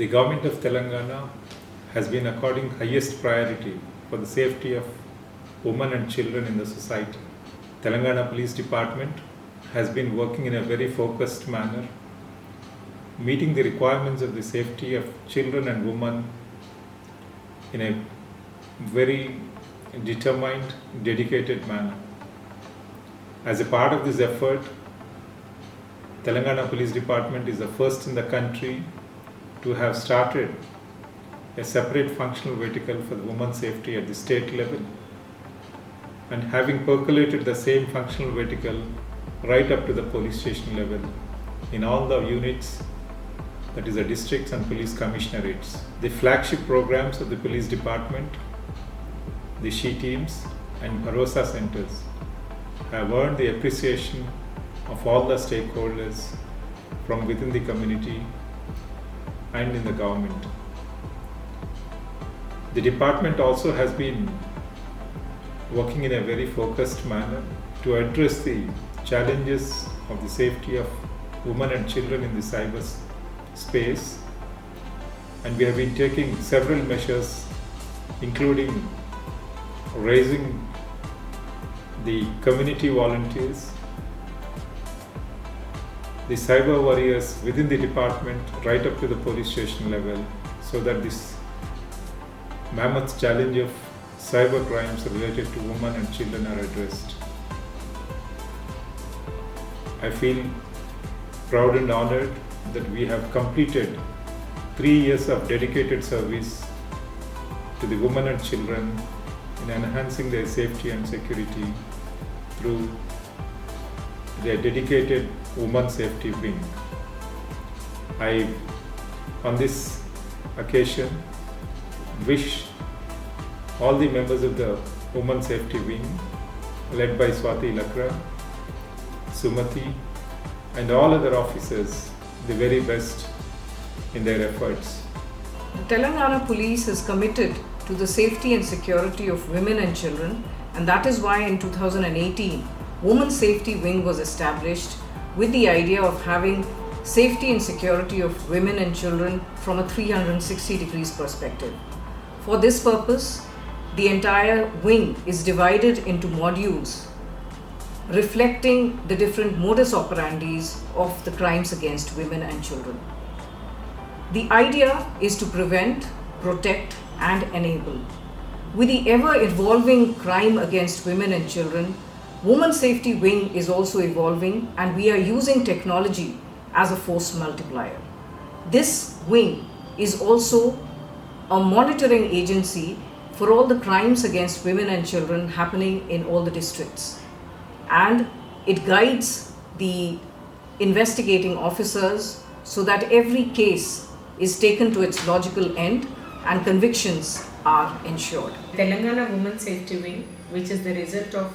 The government of Telangana has been according highest priority for the safety of women and children in the society. Telangana Police Department has been working in a very focused manner, meeting the requirements of the safety of children and women in a very determined, dedicated manner. As a part of this effort, Telangana Police Department is the first in the country to have started a separate functional vertical for the women's safety at the state level, and having percolated the same functional vertical right up to the police station level in all the units, that is the districts and police commissionerates. The flagship programs of the police department, the SHE teams and Bharosa centers, have earned the appreciation of all the stakeholders from within the community and in the government. The department also has been working in a very focused manner to address the challenges of the safety of women and children in the cyber space, and we have been taking several measures, including raising the community volunteers, the cyber warriors within the department right up to the police station level, so that this mammoth challenge of cyber crimes related to women and children are addressed. I feel proud and honored that we have completed 3 years of dedicated service to the women and children in enhancing their safety and security through their dedicated Women Safety Wing. I, on this occasion, wish all the members of the Women Safety Wing, led by Swati Lakra, Sumati, and all other officers, the very best in their efforts. The Telangana Police is committed to the safety and security of women and children, and that is why in 2018, Women's Safety Wing was established with the idea of having safety and security of women and children from a 360 degrees perspective. For this purpose, the entire wing is divided into modules reflecting the different modus operandis of the crimes against women and children. The idea is to prevent, protect, and enable. With the ever-evolving crime against women and children, Women's Safety Wing is also evolving, and we are using technology as a force multiplier. This wing is also a monitoring agency for all the crimes against women and children happening in all the districts. And it guides the investigating officers so that every case is taken to its logical end and convictions are ensured. Telangana Women's Safety Wing, which is the result of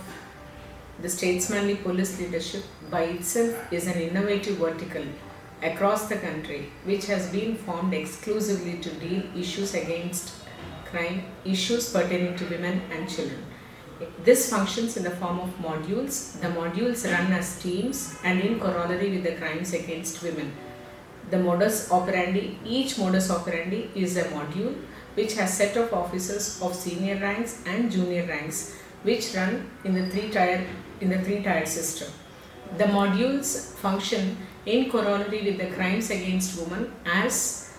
the statesmanly police leadership, by itself is an innovative vertical across the country which has been formed exclusively to deal issues against crime, issues pertaining to women and children. This functions in the form of modules. The modules run as teams and in corollary with the crimes against women. The modus operandi, each modus operandi is a module which has set of officers of senior ranks and junior ranks which run in the three-tier system. The modules function in corollary with the crimes against women as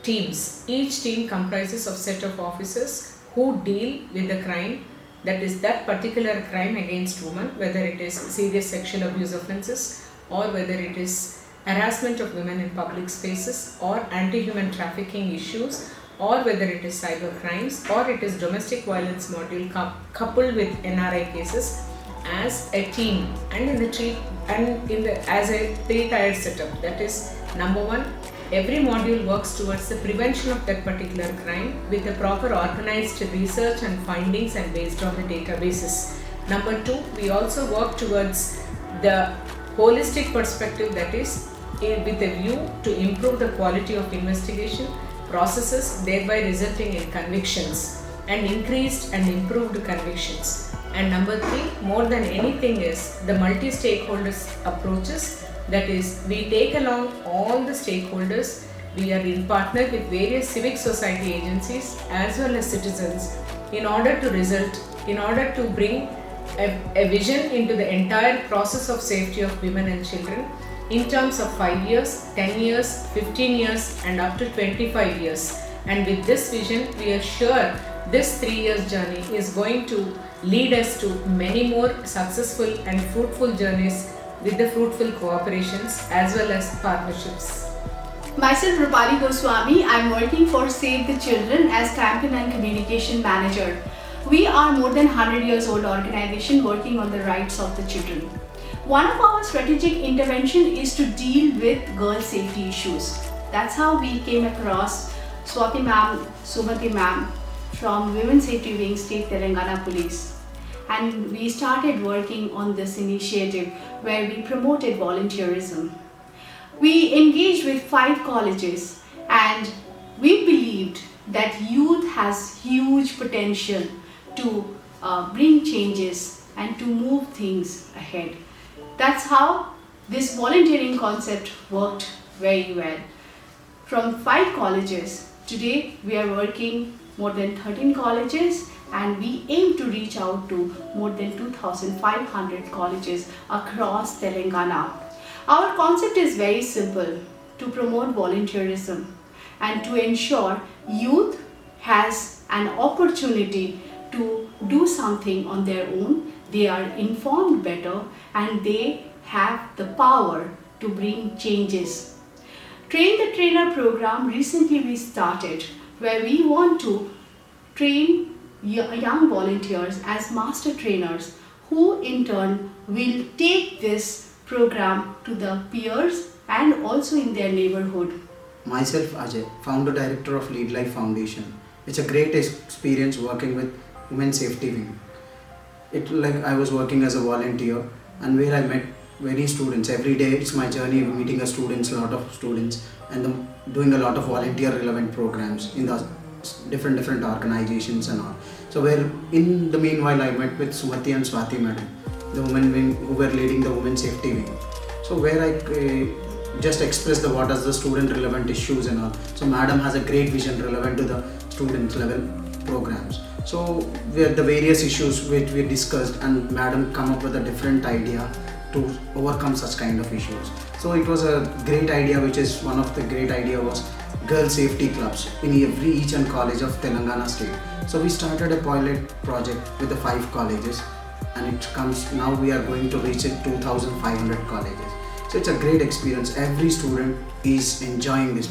teams. Each team comprises of set of officers who deal with the crime, that is that particular crime against women, whether it is serious sexual abuse offences or whether it is harassment of women in public spaces or anti-human trafficking issues, or whether it is cyber crimes or it is domestic violence module coupled with NRI cases as a team and as a three-tiered setup. That is, number one, every module works towards the prevention of that particular crime with a proper organized research and findings and based on the databases. Number two, we also work towards the holistic perspective, that is with a view to improve the quality of investigation processes, thereby resulting in convictions and increased and improved convictions. And number three, more than anything, is the multi-stakeholders approaches, that is we take along all the stakeholders we are in partner with various civic society agencies as well as citizens in order to bring a vision into the entire process of safety of women and children in terms of 5 years, 10 years, 15 years and up to 25 years. And with this vision, we are sure this 3 years journey is going to lead us to many more successful and fruitful journeys with the fruitful cooperations as well as partnerships. Myself, Rupali Goswami, I am working for Save the Children as Campaign and Communication Manager. We are more than 100 years old organization working on the rights of the children. One of our strategic intervention is to deal with girl safety issues. That's how we came across Swati ma'am, Sumati ma'am from Women's Safety Wing, State Telangana Police. And we started working on this initiative where we promoted volunteerism. We engaged with 5 colleges and we believed that youth has huge potential to bring changes and to move things ahead. That's how this volunteering concept worked very well. From 5 colleges, today we are working more than 13 colleges and we aim to reach out to more than 2,500 colleges across Telangana. Our concept is very simple: to promote volunteerism and to ensure youth has an opportunity to do something on their own. They are informed better and they have the power to bring changes. Train the Trainer program recently we started where we want to train young volunteers as master trainers who in turn will take this program to the peers and also in their neighborhood. Myself Ajay, founder director of Lead Life Foundation. It's a great experience working with Women's Safety Wing. I was working as a volunteer and where I met many students. Every day it's my journey meeting a lot of students and doing a lot of volunteer relevant programs in the different organizations and all. So where in the meanwhile I met with Sumati and Swati madam, the women wing who were leading the Women's Safety Wing. So where I just expressed what are the student relevant issues and all. So madam has a great vision relevant to the student level programs. So where the various issues which we discussed and madam come up with a different idea to overcome such kind of issues. So it was a great idea, which is one of the great idea was girl safety clubs in each and college of Telangana state. So we started a pilot project with the 5 colleges and it comes now we are going to reach it 2,500 colleges. So it's a great experience. Every student is enjoying this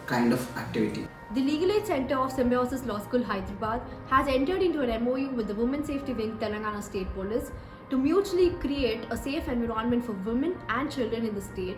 kind of activity. The Legal Aid Center of Symbiosis Law School, Hyderabad has entered into an MOU with the Women's Safety Wing, Telangana State Police to mutually create a safe environment for women and children in the state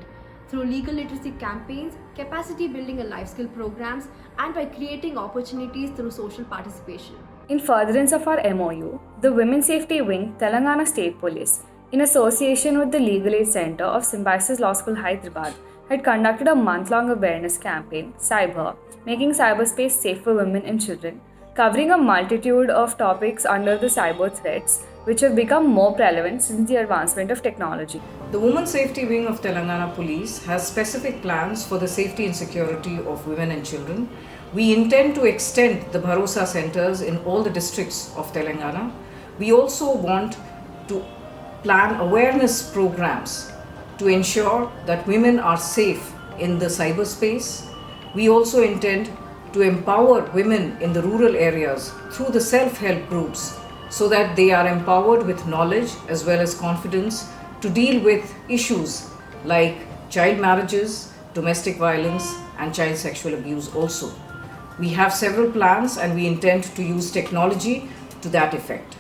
through legal literacy campaigns, capacity building and life skill programs, and by creating opportunities through social participation. In furtherance of our MOU, the Women's Safety Wing, Telangana State Police, in association with the Legal Aid Center of Symbiosis Law School, Hyderabad, had conducted a month-long awareness campaign, Cyber, making cyberspace safe for women and children, covering a multitude of topics under the cyber threats, which have become more prevalent since the advancement of technology. The Women's Safety Wing of Telangana Police has specific plans for the safety and security of women and children. We intend to extend the Bharosa centers in all the districts of Telangana. We also want to plan awareness programs to ensure that women are safe in the cyberspace. We also intend to empower women in the rural areas through the self-help groups so that they are empowered with knowledge as well as confidence to deal with issues like child marriages, domestic violence and child sexual abuse also. We have several plans and we intend to use technology to that effect.